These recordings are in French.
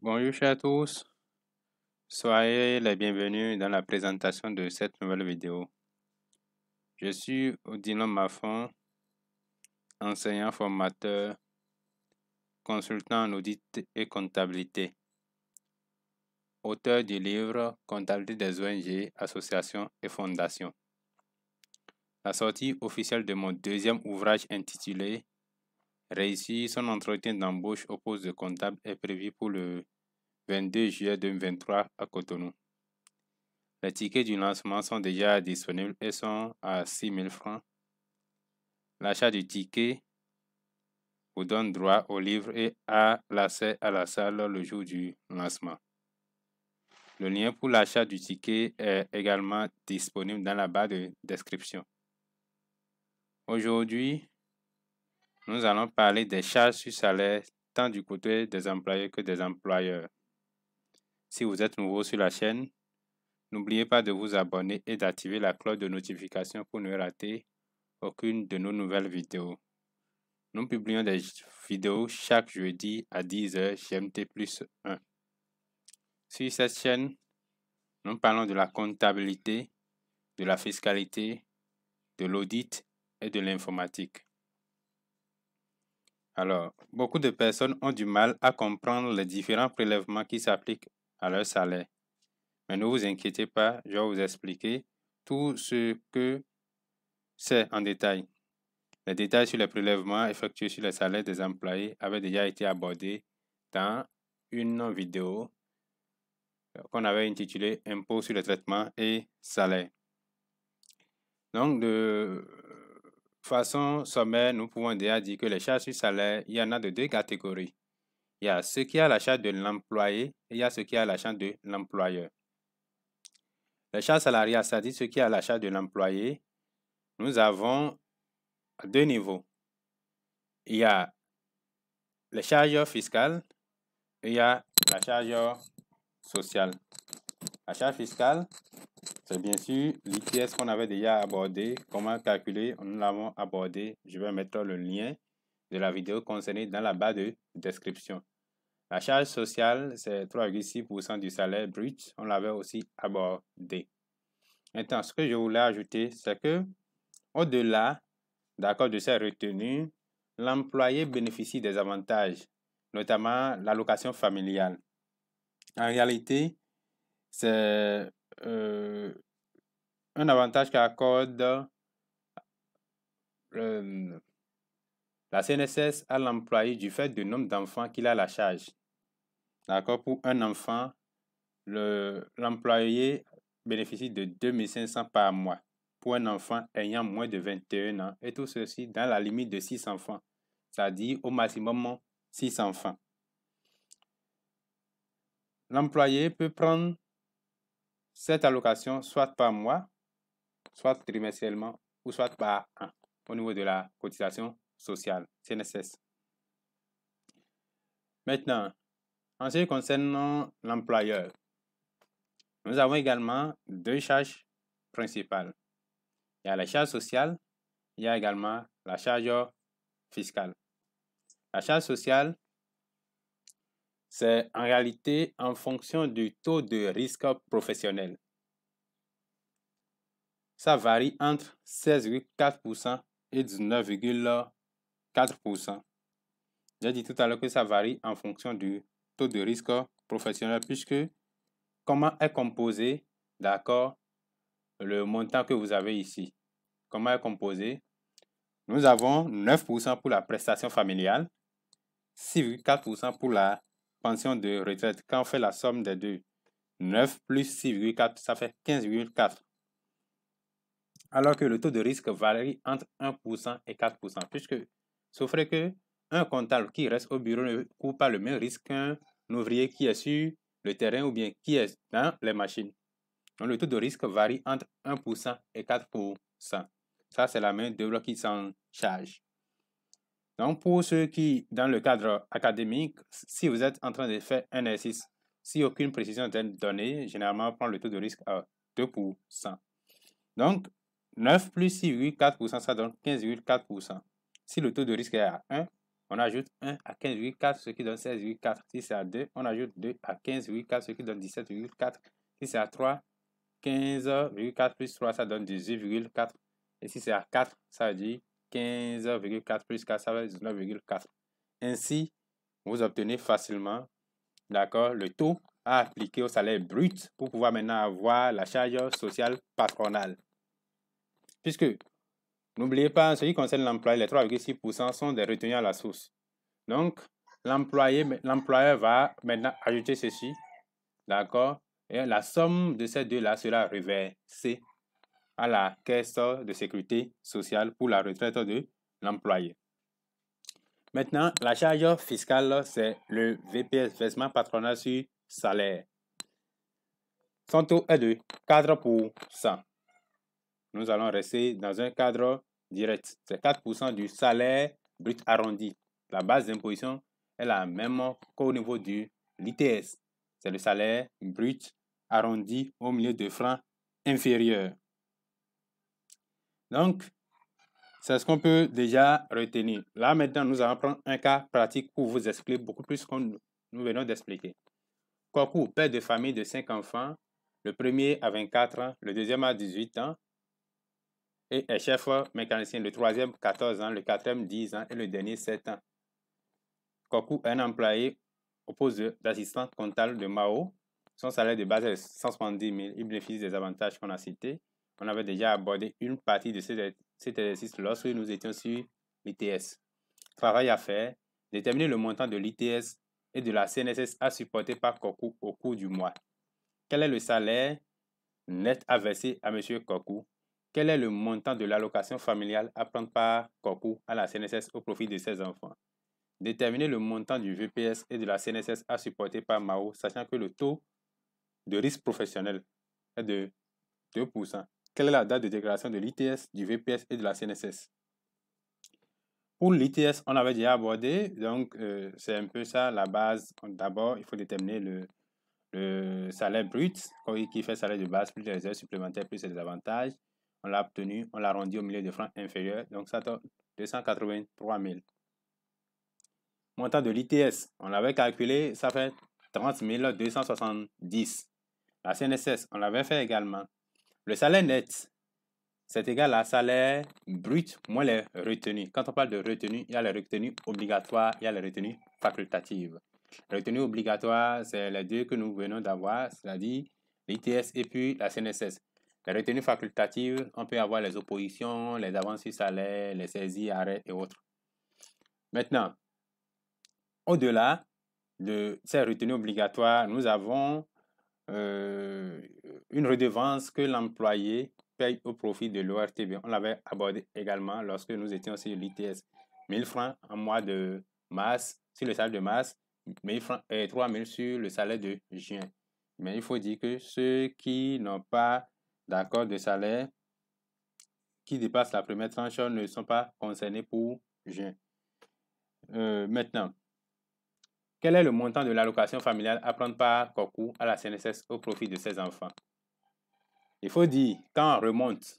Bonjour chers tous, soyez les bienvenus dans la présentation de cette nouvelle vidéo. Je suis Odilon Mafon, enseignant formateur, consultant en audit et comptabilité, auteur du livre Comptabilité des ONG, associations et fondations. La sortie officielle de mon deuxième ouvrage intitulé Réussir son entretien d'embauche au poste de comptable est prévue pour le 22 juillet 2023 à Cotonou. Les tickets du lancement sont déjà disponibles et sont à 6 000 francs. L'achat du ticket vous donne droit au livre et à l'accès à la salle le jour du lancement. Le lien pour l'achat du ticket est également disponible dans la barre de description. Aujourd'hui, nous allons parler des charges sur salaire tant du côté des employés que des employeurs. Si vous êtes nouveau sur la chaîne, n'oubliez pas de vous abonner et d'activer la cloche de notification pour ne rater aucune de nos nouvelles vidéos. Nous publions des vidéos chaque jeudi à 10h GMT+1. Sur cette chaîne, nous parlons de la comptabilité, de la fiscalité, de l'audit et de l'informatique. Alors, beaucoup de personnes ont du mal à comprendre les différents prélèvements qui s'appliquent à leur salaire. Mais ne vous inquiétez pas, je vais vous expliquer tout ce que c'est en détail. Les détails sur les prélèvements effectués sur les salaires des employés avaient déjà été abordés dans une vidéo qu'on avait intitulée Impôts sur le traitement et salaire. Donc, de façon sommaire, nous pouvons déjà dire que les charges sur salaire, il y en a de deux catégories. Il y a ce qui est à la charge de l'employé et il y a ce qui est à la charge de l'employeur. Les charges salariales, c'est-à-dire ce qui est à la charge de l'employé, nous avons deux niveaux. Il y a les charges fiscales et il y a la charge sociale. La charge fiscale, c'est bien sûr l'IPS qu'on avait déjà abordé. Comment calculer, nous l'avons abordé. Je vais mettre le lien de la vidéo concernée dans la barre de description. La charge sociale, c'est 3,6% du salaire brut. On l'avait aussi abordé. Maintenant, ce que je voulais ajouter, c'est que au-delà, d'accord, de ces retenues, l'employé bénéficie des avantages, notamment l'allocation familiale. En réalité, c'est un avantage qu'accorde la CNSS à l'employé du fait du nombre d'enfants qu'il a à la charge. D'accord, pour un enfant, l'employé bénéficie de 2 500 par mois pour un enfant ayant moins de 21 ans et tout ceci dans la limite de 6 enfants, c'est-à-dire au maximum 6 enfants. L'employé peut prendre cette allocation soit par mois, soit trimestriellement ou soit par an au niveau de la cotisation sociale, CNSS. Maintenant, en ce qui concerne l'employeur, nous avons également deux charges principales. Il y a la charge sociale, il y a également la charge fiscale. La charge sociale, c'est en réalité en fonction du taux de risque professionnel. Ça varie entre 16,4% et 19,4%. J'ai dit tout à l'heure que ça varie en fonction du taux de risque professionnel puisque comment est composé, d'accord, le montant que vous avez ici. Comment est composé? Nous avons 9% pour la prestation familiale, 6,4% pour la pension de retraite. Quand on fait la somme des deux, 9 plus 6,4, ça fait 15,4. Alors que le taux de risque varie entre 1% et 4%, puisque sauf que un comptable qui reste au bureau ne court pas le même risque qu'un ouvrier qui est sur le terrain ou bien qui est dans les machines. Donc, le taux de risque varie entre 1% et 4%. Ça, c'est la main-d'œuvre qui s'en charge. Donc, pour ceux qui, dans le cadre académique, si vous êtes en train de faire un exercice, si aucune précision n'est donnée, généralement, on prend le taux de risque à 2%. Donc, 9 plus 6,4%, ça donne 15,4%. Si le taux de risque est à 1, On ajoute 1 à 15,4, ce qui donne 16,4. Si c'est à 2, on ajoute 2 à 15,4, ce qui donne 17,4. Si c'est à 3, 15,4 plus 3, ça donne 18,4. Et si c'est à 4, ça veut dire 15,4 plus 4, ça veut dire 19,4. Ainsi, vous obtenez facilement, d'accord, le taux à appliquer au salaire brut pour pouvoir maintenant avoir la charge sociale patronale. Puisque, n'oubliez pas, en ce qui concerne l'employé, les 3,6% sont des retenues à la source. Donc, l'employeur va maintenant ajouter ceci, d'accord, et la somme de ces deux-là sera reversée à la caisse de sécurité sociale pour la retraite de l'employé. Maintenant, la charge fiscale, c'est le VPS, versement patronal sur salaire. Son taux est de 4%. Nous allons rester dans un cadre direct. C'est 4% du salaire brut arrondi. La base d'imposition est la même qu'au niveau de l'ITS. C'est le salaire brut arrondi au milieu de francs inférieurs. Donc, c'est ce qu'on peut déjà retenir. Là, maintenant, nous allons prendre un cas pratique pour vous expliquer beaucoup plus ce que nous venons d'expliquer. Kokou, père de famille de 5 enfants, le premier a 24 ans, le deuxième a 18 ans, et est chef mécanicien, le troisième 14 ans, le quatrième 10 ans et le dernier 7 ans. Kokou est un employé au poste d'assistant comptable de Mao. Son salaire de base est 170 000. Il bénéficie des avantages qu'on a cités. On avait déjà abordé une partie de cet exercice lorsque nous étions sur l'ITS. Travail à faire, déterminer le montant de l'ITS et de la CNSS à supporter par Kokou au cours du mois. Quel est le salaire net à verser à M. Kokou? Quel est le montant de l'allocation familiale à prendre par Kokou à la CNSS au profit de ses enfants? Déterminer le montant du VPS et de la CNSS à supporter par Mao, sachant que le taux de risque professionnel est de 2%. Quelle est la date de déclaration de l'ITS, du VPS et de la CNSS? Pour l'ITS, on avait déjà abordé, donc c'est un peu ça la base. D'abord, il faut déterminer le salaire brut, qui fait salaire de base, plus les heures supplémentaires, plus les avantages. On l'a obtenu, on l'a rendu au milieu de francs inférieurs, donc ça donne 283 000. Montant de l'ITS, on l'avait calculé, ça fait 30 270. La CNSS, on l'avait fait également. Le salaire net, c'est égal à salaire brut moins les retenues. Quand on parle de retenues, il y a les retenues obligatoires, il y a les retenues facultatives. Les retenues obligatoires, c'est les deux que nous venons d'avoir, c'est-à-dire l'ITS et puis la CNSS. Les retenues facultatives, on peut avoir les oppositions, les avances sur salaire, les saisies, arrêts et autres. Maintenant, au-delà de ces retenues obligatoires, nous avons une redevance que l'employé paye au profit de l'ORTB. On l'avait abordé également lorsque nous étions sur l'ITS. 1000 francs en mois de mars, sur le salaire de mars, 1000 francs et 3000 sur le salaire de juin. Mais il faut dire que ceux qui n'ont pas d'accord de salaire qui dépasse la première tranche ne sont pas concernés pour juin. Maintenant, quel est le montant de l'allocation familiale à prendre par Kokou à la CNSS au profit de ses enfants? Il faut dire, quand on remonte,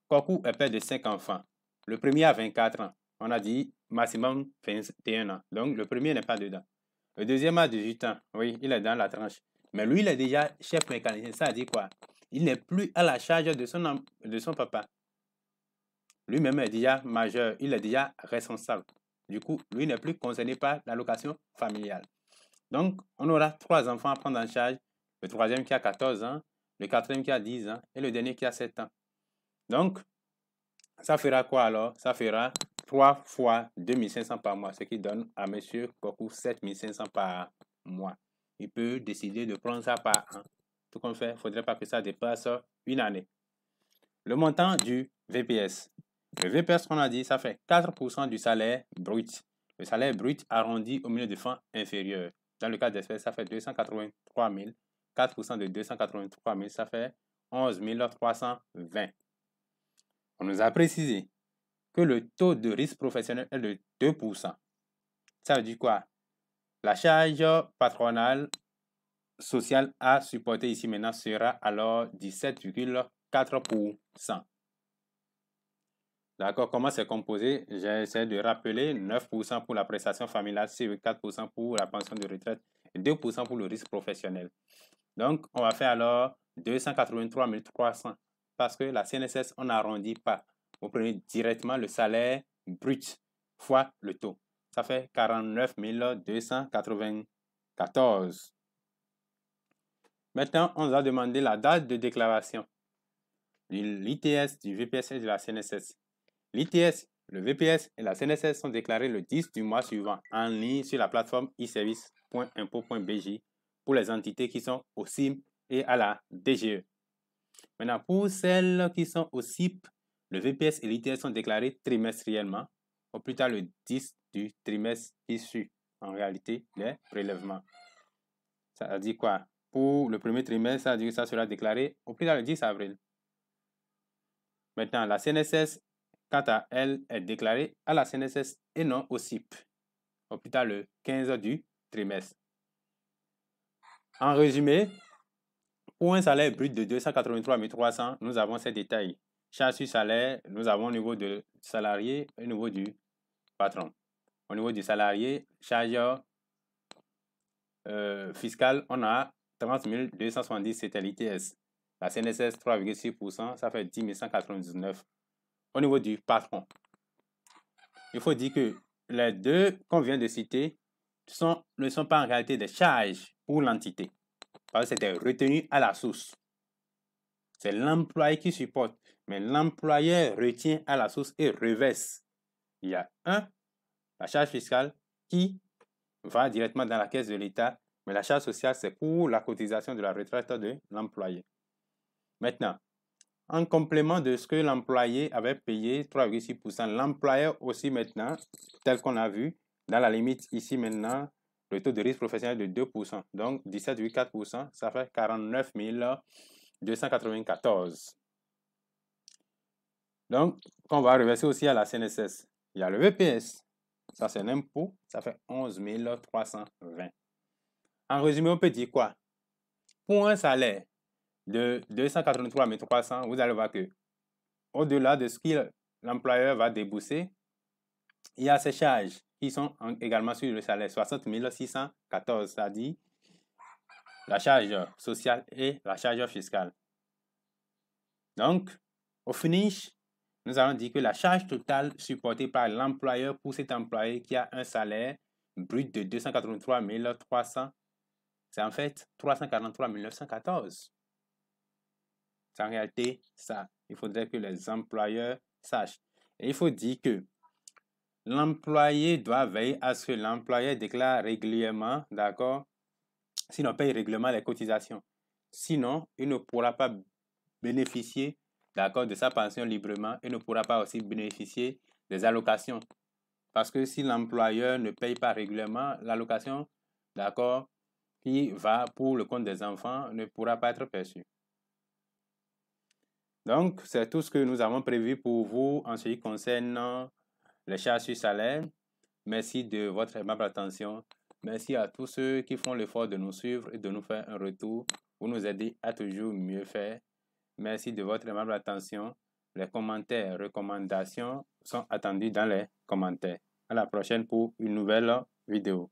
Kokou est père de 5 enfants. Le premier a 24 ans. On a dit maximum 21 ans. Donc, le premier n'est pas dedans. Le deuxième a 18 ans. Oui, il est dans la tranche. Mais lui, il est déjà chef mécanicien. Ça dit quoi? Il n'est plus à la charge de son papa. Lui-même est déjà majeur. Il est déjà responsable. Du coup, lui n'est plus concerné par l'allocation familiale. Donc, on aura 3 enfants à prendre en charge. Le troisième qui a 14 ans, le quatrième qui a 10 ans et le dernier qui a 7 ans. Donc, ça fera quoi alors? Ça fera 3 fois 2500 par mois, ce qui donne à M. Kokou 7500 par mois. Il peut décider de prendre ça par an. Tout comme fait, il ne faudrait pas que ça dépasse une année. Le montant du VPS. Le VPS, on a dit, ça fait 4% du salaire brut. Le salaire brut arrondi au milieu de francs inférieurs. Dans le cas d'espèce, ça fait 283 000. 4% de 283 000, ça fait 11 320. On nous a précisé que le taux de risque professionnel est de 2%. Ça veut dire quoi? La charge patronale sociale à supporter ici maintenant sera alors 17,4%. D'accord, comment c'est composé? J'essaie de rappeler 9% pour la prestation familiale, 4% pour la pension de retraite et 2% pour le risque professionnel. Donc, on va faire alors 283 300 parce que la CNSS, on n'arrondit pas. Vous prenez directement le salaire brut fois le taux. Ça fait 49 294. Maintenant, on va demander la date de déclaration de l'ITS, du VPS et de la CNSS. L'ITS, le VPS et la CNSS sont déclarés le 10 du mois suivant en ligne sur la plateforme e-service.impôt.bj pour les entités qui sont au CIM et à la DGE. Maintenant, pour celles qui sont au CIP, le VPS et l'ITS sont déclarés trimestriellement, au plus tard le 10 du trimestre qui suit, en réalité, les prélèvements. Ça veut dire quoi? Pour le premier trimestre, ça veut dire que ça sera déclaré au plus tard le 10 avril. Maintenant, la CNSS, quant à elle, est déclarée à la CNSS et non au CIP, au plus tard le 15 du trimestre. En résumé, pour un salaire brut de 283 300, nous avons ces détails. Charge sur salaire, nous avons au niveau du salarié et au niveau du patron. Au niveau du salarié, charge fiscale, on a 30 270, c'était l'ITS. La CNSS, 3,6%, ça fait 10 199. Au niveau du patron, il faut dire que les deux qu'on vient de citer ne sont pas en réalité des charges pour l'entité, parce que c'était retenu à la source. C'est l'employé qui supporte, mais l'employeur retient à la source et reverse. Il y a la charge fiscale qui va directement dans la caisse de l'État, mais la charge sociale, c'est pour la cotisation de la retraite de l'employé. Maintenant, en complément de ce que l'employé avait payé, 3,6%, l'employeur aussi maintenant, tel qu'on a vu, dans la limite ici maintenant, le taux de risque professionnel de 2%, donc 17,4%, ça fait 49 294. Donc, on va reverser aussi à la CNSS. Il y a le VPS, ça c'est l'impôt, ça fait 11 320. En résumé, on peut dire quoi? Pour un salaire de 283 300, vous allez voir que au-delà de ce que l'employeur va débourser, il y a ces charges qui sont également sur le salaire, 60 614, c'est-à-dire la charge sociale et la charge fiscale. Donc, au finish, nous allons dire que la charge totale supportée par l'employeur pour cet employé qui a un salaire brut de 283 300, c'est en fait 343 914. C'est en réalité ça. Il faudrait que les employeurs sachent. Et il faut dire que l'employé doit veiller à ce que l'employeur déclare régulièrement, d'accord, sinon paye régulièrement les cotisations. Sinon, il ne pourra pas bénéficier, d'accord, de sa pension librement et ne pourra pas aussi bénéficier des allocations. Parce que si l'employeur ne paye pas régulièrement, l'allocation, d'accord, qui va pour le compte des enfants ne pourra pas être perçue. Donc, c'est tout ce que nous avons prévu pour vous en ce qui concerne les charges sur salaire. Merci de votre aimable attention. Merci à tous ceux qui font l'effort de nous suivre et de nous faire un retour pour nous aider à toujours mieux faire. Merci de votre aimable attention. Les commentaires, recommandations sont attendus dans les commentaires. À la prochaine pour une nouvelle vidéo.